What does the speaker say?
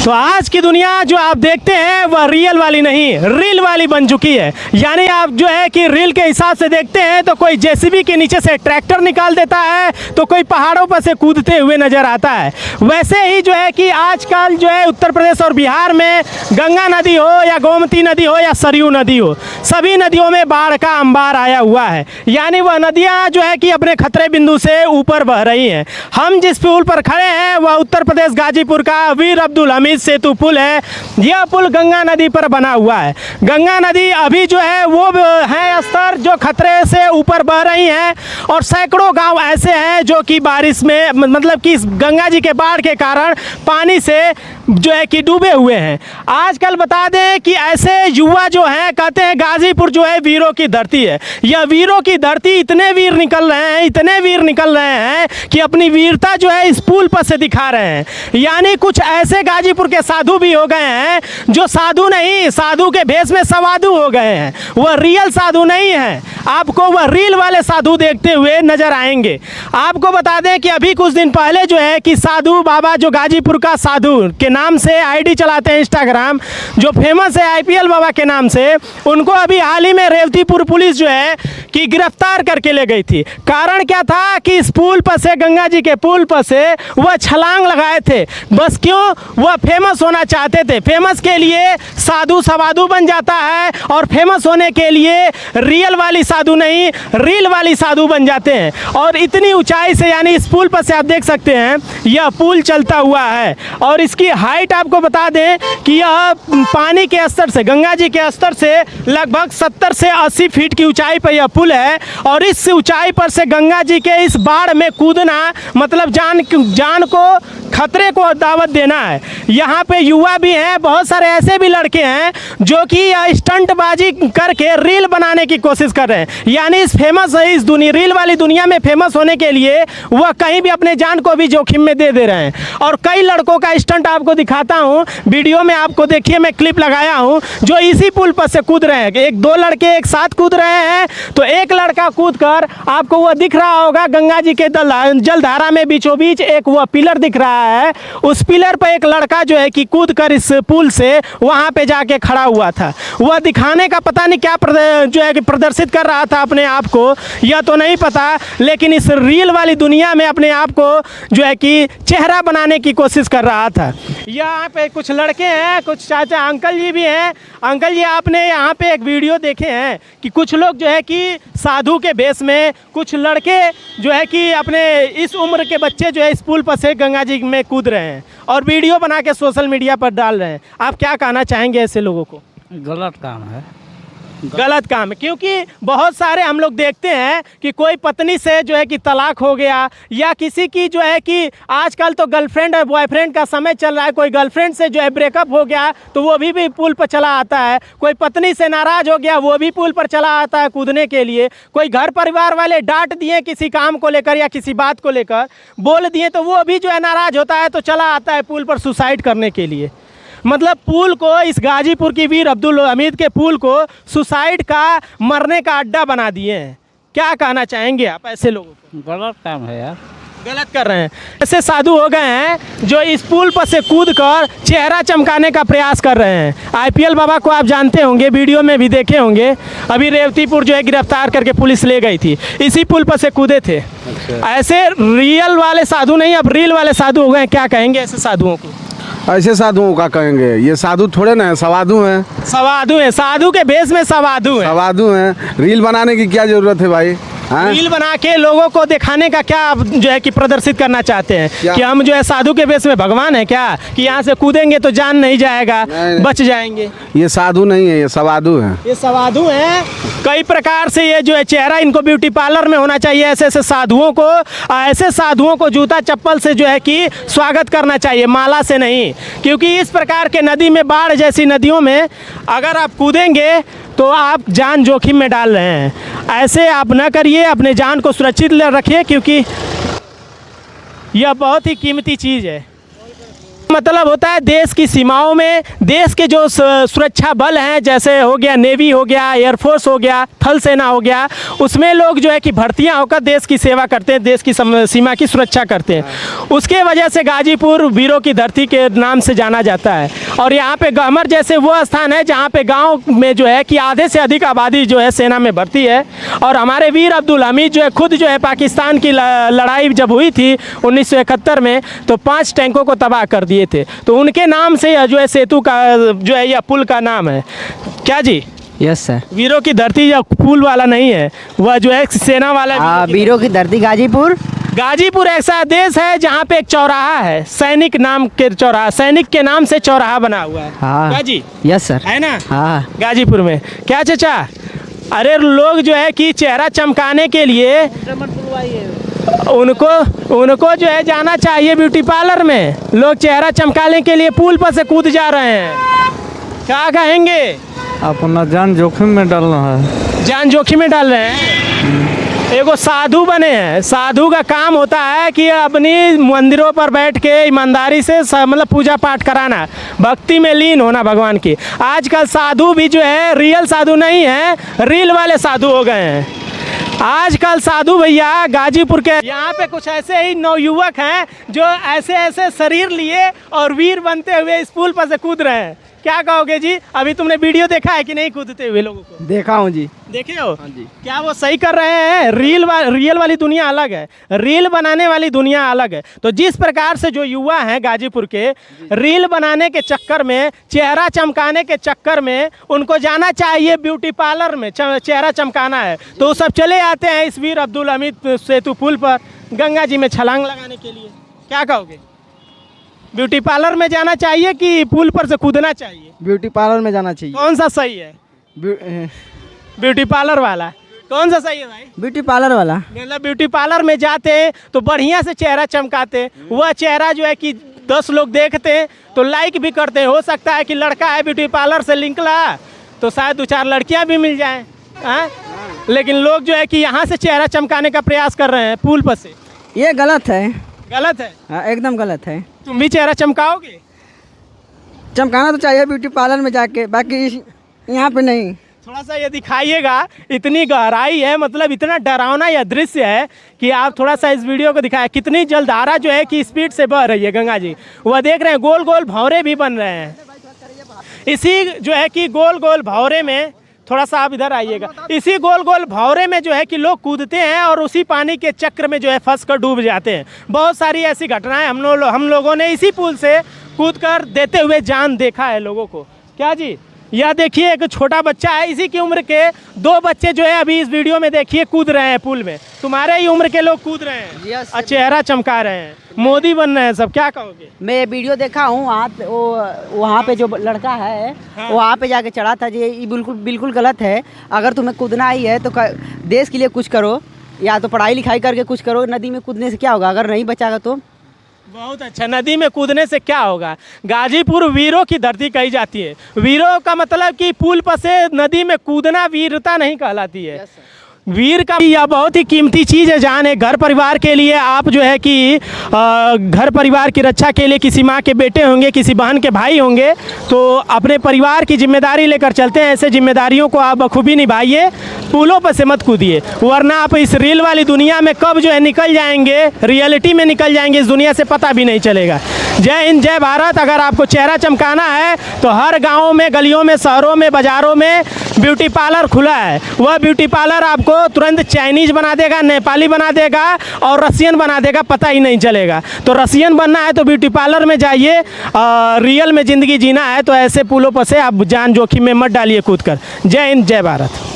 तो आज की दुनिया जो आप देखते हैं वह रियल वाली नहीं, रील वाली बन चुकी है। यानी आप जो है कि रील के हिसाब से देखते हैं तो कोई जेसीबी के नीचे से ट्रैक्टर निकाल देता है, तो कोई पहाड़ों पर से कूदते हुए नजर आता है। वैसे ही जो है कि आजकल जो है उत्तर प्रदेश और बिहार में गंगा नदी हो या गोमती नदी हो या सरयू नदी हो, सभी नदियों में बाढ़ का अंबार आया हुआ है। यानी वह नदियाँ जो है कि अपने खतरे बिंदु से ऊपर बह रही हैं। हम जिस पुल पर खड़े हैं वह उत्तर प्रदेश गाजीपुर का वीर अब्दुल हमीद सेतु पुल है। यह पुल गंगा नदी पर बना हुआ है। गंगा नदी अभी जो है वो है स्तर जो खतरे से ऊपर बह रही हैं, और सैकड़ों गांव ऐसे हैं जो कि बारिश में मतलब कि गंगा जी के बाढ़ के कारण पानी से जो है कि डूबे हुए हैं। आजकल बता दें कि ऐसे युवा जो हैं कहते हैं गाजीपुर जो है वीरों की धरती है। यह वीरों की धरती, इतने वीर निकल रहे हैं, इतने वीर निकल रहे हैं कि अपनी वीरता जो है इस पुल पर से दिखा रहे हैं। यानी कुछ ऐसे गाजीपुर के साधु भी हो गए हैं जो साधु नहीं, साधु के भेष में सवाधु हो गए हैं। वह रियल साधु नहीं है, आपको वह रील वाले साधु देखते हुए नजर आएंगे। आपको बता दें कि अभी कुछ दिन पहले जो है कि साधु बाबा जो गाजीपुर का साधु के नाम से आईडी चलाते हैं इंस्टाग्राम, जो फेमस है आईपीएल बाबा के नाम से, उनको अभी हाल ही में रेवतीपुर पुलिस जो है कि गिरफ्तार करके ले गई थी। कारण क्या था कि इस पुल पर से, गंगा जी के पुल पर से वह छलांग लगाए थे। बस क्यों? वह फेमस होना चाहते थे। फेमस के लिए साधु सवाधु बन जाता है, और फेमस होने के लिए रियल वाली साधु नहीं, रील वाली साधु बन जाते हैं। और इतनी ऊंचाई से, यानी इस पुल पर से आप देख सकते हैं यह पुल चलता हुआ है, और इसकी हाइट आपको बता दें कि यह पानी के स्तर से, गंगा जी के स्तर से लगभग 70 से 80 फीट की ऊंचाई पर यह पुल है। और इस ऊंचाई पर से गंगा जी के इस बाढ़ में कूदना मतलब जान को खतरे को दावत देना है। यहाँ पे युवा भी हैं, बहुत सारे ऐसे भी लड़के हैं जो कि स्टंटबाजी करके रील बनाने की कोशिश कर रहे हैं। यानी इस फेमस है, इस रील वाली दुनिया में फेमस होने के लिए वह कहीं भी अपने जान को भी जोखिम में दे रहे हैं। और कई लड़कों का स्टंट आपको दिखाता हूँ वीडियो में, आपको देखिए मैं क्लिप लगाया हूँ, जो इसी पुल पर से कूद रहे हैं। एक दो लड़के एक साथ कूद रहे हैं, तो एक लड़का कूद कर आपको वह दिख रहा होगा गंगा जी के जलधारा में बीचों बीच एक वह पिलर दिख रहा है। उस पिलर पर एक लड़का जो है कि कूद कर इस पुल से वहां पे जाके खड़ा हुआ था। वह दिखाने का पता नहीं क्या जो है कि प्रदर्शित कर रहा था अपने आप को, यह तो नहीं पता, लेकिन इस रील वाली दुनिया में अपने आप को जो है कि चेहरा बनाने की कोशिश कर रहा था। यहाँ पे कुछ लड़के हैं, कुछ चाचा अंकल जी भी हैं। अंकल जी, आपने यहाँ पे एक वीडियो देखे हैं कि कुछ लोग जो है कि साधु के भेष में, कुछ लड़के जो है कि अपने इस उम्र के बच्चे जो है इस पुल पर से गंगा जी में कूद रहे हैं और वीडियो बना के सोशल मीडिया पर डाल रहे हैं। आप क्या कहना चाहेंगे ऐसे लोगों को? गलत काम है, गलत काम है, क्योंकि बहुत सारे हम लोग देखते हैं कि कोई पत्नी से जो है कि तलाक हो गया, या किसी की जो है कि आजकल तो गर्लफ्रेंड और बॉयफ्रेंड का समय चल रहा है, कोई गर्लफ्रेंड से जो है ब्रेकअप हो गया तो वो भी पुल पर चला आता है। कोई पत्नी से नाराज़ हो गया, वो भी पुल पर चला आता है कूदने के लिए। कोई घर परिवार वाले डांट दिए किसी काम को लेकर या किसी बात को लेकर बोल दिए, तो वो भी जो है नाराज़ होता है तो चला आता है पुल पर सुसाइड करने के लिए। मतलब पुल को, इस गाजीपुर की वीर अब्दुल हमीद के पुल को सुसाइड का, मरने का अड्डा बना दिए हैं। क्या कहना चाहेंगे आप ऐसे लोगों को? गलत काम है यार, गलत कर रहे हैं। ऐसे साधु हो गए हैं जो इस पुल पर से कूद कर चेहरा चमकाने का प्रयास कर रहे हैं। आईपीएल बाबा को आप जानते होंगे, वीडियो में भी देखे होंगे। अभी रेवतीपुर जो है गिरफ्तार करके पुलिस ले गई थी, इसी पुल पर से कूदे थे। अच्छा। ऐसे रियल वाले साधु नहीं, अब रील वाले साधु हो गए। क्या कहेंगे ऐसे साधुओं को? ऐसे साधुओं का कहेंगे, ये साधु थोड़े ना है, सवाधु हैं। सवाधु है, साधु के भेष में सवाधु है। सवाधु हैं। रील बनाने की क्या जरूरत है भाई? रील बना के लोगों को दिखाने का क्या आप जो है कि प्रदर्शित करना चाहते हैं कि हम जो है साधु के भेष में भगवान है क्या, कि यहाँ से कूदेंगे तो जान नहीं जाएगा, बच जाएंगे? ये साधु नहीं है, ये सवाधु है। ये सवाधु हैं। कई प्रकार से ये जो है चेहरा इनको ब्यूटी पार्लर में होना चाहिए। ऐसे ऐसे साधुओं को जूता चप्पल से जो है कि स्वागत करना चाहिए, माला से नहीं। क्योंकि इस प्रकार के नदी में, बाढ़ जैसी नदियों में अगर आप कूदेंगे तो आप जान जोखिम में डाल रहे हैं। ऐसे आप न करिए, अपने जान को सुरक्षित रखिए, क्योंकि यह बहुत ही कीमती चीज़ है। मतलब होता है देश की सीमाओं में देश के जो सुरक्षा बल हैं, जैसे हो गया नेवी हो गया, एयरफोर्स हो गया, थल सेना हो गया, उसमें लोग जो है कि भर्तियां होकर देश की सेवा करते हैं, देश की सीमा की सुरक्षा करते हैं। उसके वजह से गाजीपुर वीरों की धरती के नाम से जाना जाता है। और यहाँ पे गहमर जैसे वो स्थान है जहाँ पे गाँव में जो है कि आधे से अधिक आबादी जो है सेना में भर्ती है। और हमारे वीर अब्दुल हमीद जो है खुद जो है पाकिस्तान की लड़ाई जब हुई थी 1971 में, तो 5 टैंकों को तबाह कर दिए थे। तो उनके नाम से जो है सेतु का जो है या पुल का नाम है। क्या जी? Yes sir. वीरों की धरती या पुल वाला नहीं है, वह जो है सेना वाला। वीरों की धरती गाजीपुर। गाजीपुर ऐसा देश है जहाँ पे एक चौराहा है, सैनिक नाम के चौराहा, सैनिक के नाम से चौराहा बना हुआ है। हाँ। क्या जी? Yes sir. है ना? हाँ। गाजीपुर में क्या चाचा? अरे लोग जो है कि चेहरा चमकाने के लिए उनको जो है जाना चाहिए ब्यूटी पार्लर में। लोग चेहरा चमकाने के लिए पुल पर से कूद जा रहे हैं। क्या कहेंगे? अपना जान जोखिम में डालना है। जान जोखिम में डाल रहे हैं। एगो साधु बने हैं। साधु का काम होता है कि अपनी मंदिरों पर बैठ के ईमानदारी से मतलब पूजा पाठ कराना, भक्ति में लीन होना भगवान की। आजकल साधु भी जो है रियल साधु नहीं है, रील वाले साधु हो गए हैं। आजकल साधु भैया गाजीपुर के यहाँ पे कुछ ऐसे ही नवयुवक हैं जो ऐसे ऐसे शरीर लिए और वीर बनते हुए इस पुल पर से कूद रहे हैं। क्या कहोगे जी? अभी तुमने वीडियो देखा है कि नहीं कूदते हुए लोगों को? देखा हूँ जी। देखे हो? हाँ जी। क्या वो सही कर रहे हैं? रियल वाली दुनिया अलग है, रील बनाने वाली दुनिया अलग है। तो जिस प्रकार से जो युवा हैं गाजीपुर के, रील बनाने के चक्कर में, चेहरा चमकाने के चक्कर में, उनको जाना चाहिए ब्यूटी पार्लर में चेहरा चमकाना है, तो वो सब चले आते हैं इस वीर अब्दुल हमीद सेतु पुल पर गंगा जी में छलांग लगाने के लिए। क्या कहोगे? ब्यूटी पार्लर में जाना चाहिए कि पुल पर से कूदना चाहिए? ब्यूटी पार्लर में जाना चाहिए। कौन सा सही है? ब्यूटी पार्लर वाला कौन सा सही है भाई? ब्यूटी पार्लर वाला। मतलब ब्यूटी पार्लर में जाते हैं तो बढ़िया से चेहरा चमकाते, वह चेहरा जो है कि 10 लोग देखते हैं तो लाइक भी करते हैं। हो सकता है कि लड़का है ब्यूटी पार्लर से लिंक ला तो शायद 2-4 लड़कियां भी मिल जाएं। लेकिन लोग जो है कि यहाँ से चेहरा चमकाने का प्रयास कर रहे हैं पुल पर से। ये गलत है। गलत है? हाँ, एकदम गलत है। तुम भी चेहरा चमकाओगे? चमकाना तो चाहिए ब्यूटी पार्लर में जाके, बाकी यहाँ पे नहीं। थोड़ा सा ये दिखाइएगा, इतनी गहराई है, मतलब इतना डरावना यह दृश्य है कि आप थोड़ा सा इस वीडियो को दिखाएं। कितनी जलधारा जो है कि स्पीड से बह रही है गंगा जी। वह देख रहे हैं गोल गोल भंवरे भी बन रहे हैं। इसी जो है कि गोल गोल भंवरे में, थोड़ा सा आप इधर आइएगा, इसी गोल गोल भंवरे में जो है कि लोग कूदते हैं और उसी पानी के चक्र में जो है फंस कर डूब जाते हैं। बहुत सारी ऐसी घटनाएं हम लोगों ने इसी पुल से कूदकर देते हुए जान देखा है लोगों को। क्या जी? यह देखिए एक छोटा बच्चा है, इसी की उम्र के 2 बच्चे जो है अभी इस वीडियो में देखिए कूद रहे हैं पुल में। तुम्हारे ही उम्र के लोग कूद रहे हैं और चेहरा चमका रहे हैं, मोदी बन रहे हैं सब। क्या कहोगे? मैं ये वीडियो देखा हूँ, वहाँ पे जो लड़का है वहाँ पे जाके चढ़ा था। ये बिल्कुल गलत है। अगर तुम्हें कूदना ही है तो देश के लिए कुछ करो, या तो पढ़ाई लिखाई करके कुछ करो। नदी में कूदने से क्या होगा अगर नहीं बचागा तो? बहुत अच्छा। नदी में कूदने से क्या होगा? गाजीपुर वीरों की धरती कही जाती है। वीरों का मतलब कि पुल पर से नदी में कूदना वीरता नहीं कहलाती है। वीर का यह बहुत ही कीमती चीज़ है जान है। घर परिवार के लिए आप जो है कि घर परिवार की रक्षा के लिए किसी माँ के बेटे होंगे, किसी बहन के भाई होंगे, तो अपने परिवार की जिम्मेदारी लेकर चलते हैं। ऐसे जिम्मेदारियों को आप बखूबी निभाइए, पुलों पर से मत कूदिए, वरना आप इस रील वाली दुनिया में कब जो है निकल जाएंगे, रियलिटी में निकल जाएंगे इस दुनिया से पता भी नहीं चलेगा। जय हिंद, जय भारत। अगर आपको चेहरा चमकाना है तो हर गाँव में, गलियों में, शहरों में, बाज़ारों में ब्यूटी पार्लर खुला है। वह ब्यूटी पार्लर आपको तुरंत चाइनीज बना देगा, नेपाली बना देगा और रसियन बना देगा, पता ही नहीं चलेगा। तो रसियन बनना है तो ब्यूटी पार्लर में जाइए, रियल में ज़िंदगी जीना है तो ऐसे पुलों पर से आप जान जोखिम में मत डालिए कूद कर। जय हिंद, जय भारत।